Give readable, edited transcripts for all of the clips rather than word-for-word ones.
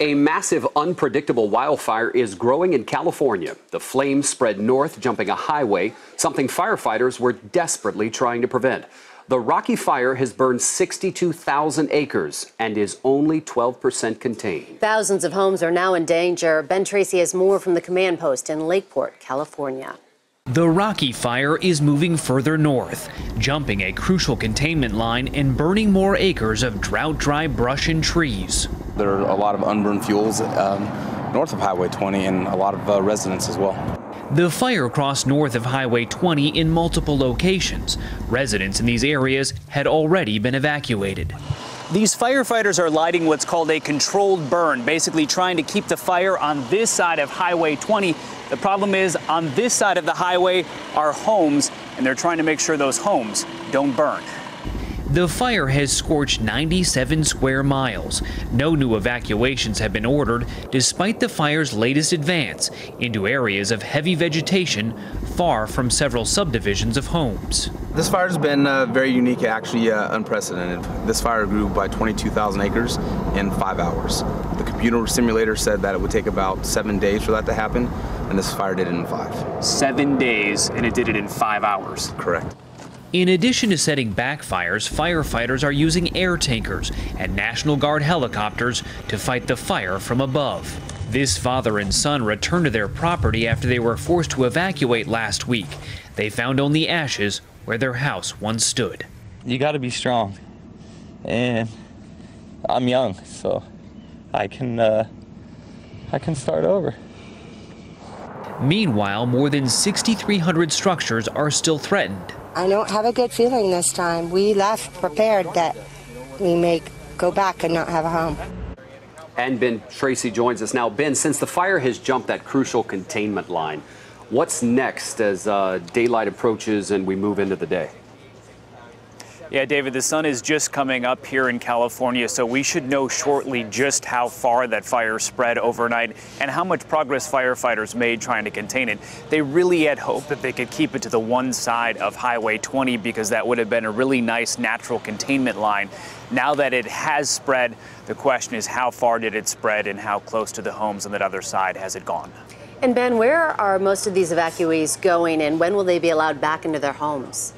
A massive, unpredictable wildfire is growing in California. The flames spread north, jumping a highway, something firefighters were desperately trying to prevent. The Rocky Fire has burned 62,000 acres and is only 12% contained. Thousands of homes are now in danger. Ben Tracy has more from the command post in Lakeport, California. The Rocky Fire is moving further north, jumping a crucial containment line and burning more acres of drought-dry brush and trees. There are a lot of unburned fuels north of Highway 20 and a lot of residents as well. The fire crossed north of Highway 20 in multiple locations. Residents in these areas had already been evacuated. These firefighters are lighting what's called a controlled burn, basically trying to keep the fire on this side of Highway 20. The problem is, on this side of the highway are homes, and they're trying to make sure those homes don't burn. The fire has scorched 97 square miles. No new evacuations have been ordered, despite the fire's latest advance into areas of heavy vegetation far from several subdivisions of homes. This fire has been very unique, actually unprecedented. This fire grew by 22,000 acres in 5 hours. The computer simulator said that it would take about 7 days for that to happen, and this fire did it in 5. 7 days, and it did it in 5 hours. Correct. In addition to setting back fires, firefighters are using air tankers and National Guard helicopters to fight the fire from above. This father and son returned to their property after they were forced to evacuate last week. They found only ashes where their house once stood. You got to be strong, and I'm young, so I can start over. Meanwhile, more than 6,300 structures are still threatened. I don't have a good feeling this time. We left prepared that we may go back and not have a home. And Ben Tracy joins us now. Ben, since the fire has jumped that crucial containment line, what's next as daylight approaches and we move into the day? Yeah, David, the sun is just coming up here in California, so we should know shortly just how far that fire spread overnight and how much progress firefighters made trying to contain it. They really had hoped that they could keep it to the one side of Highway 20 because that would have been a really nice natural containment line. Now that it has spread, the question is how far did it spread and how close to the homes on that other side has it gone? And Ben, where are most of these evacuees going, and when will they be allowed back into their homes?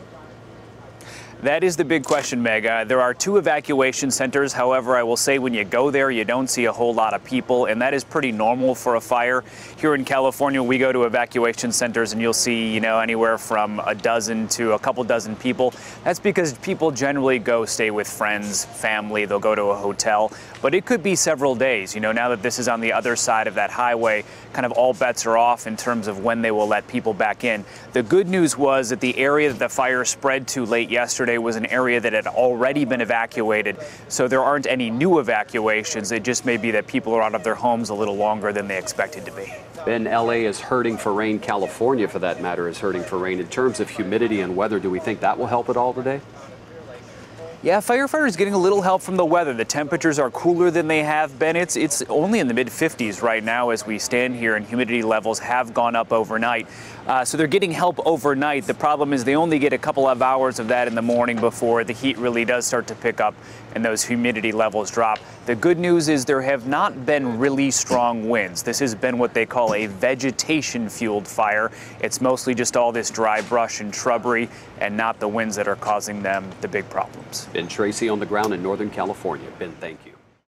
That is the big question, Meg. There are 2 evacuation centers. However, I will say when you go there, you don't see a whole lot of people, and that is pretty normal for a fire. Here in California, we go to evacuation centers and you'll see, anywhere from a dozen to a couple dozen people. That's because people generally go stay with friends, family, they'll go to a hotel. But it could be several days. Now that this is on the other side of that highway, kind of all bets are off in terms of when they will let people back in. The good news was that the area that the fire spread to late yesterday was an area that had already been evacuated, so there aren't any new evacuations. It just may be that people are out of their homes a little longer than they expected to be. Ben, LA is hurting for rain. California, for that matter, is hurting for rain. In terms of humidity and weather, do we think that will help at all today? Yeah, firefighters getting a little help from the weather. The temperatures are cooler than they have been. It's only in the mid-50s right now as we stand here, and humidity levels have gone up overnight. So they're getting help overnight. The problem is they only get a couple of hours of that in the morning before the heat really does start to pick up and those humidity levels drop. The good news is there have not been really strong winds. This has been what they call a vegetation-fueled fire. It's mostly just all this dry brush and shrubbery and not the winds that are causing them the big problems. Ben Tracy on the ground in Northern California. Ben, thank you.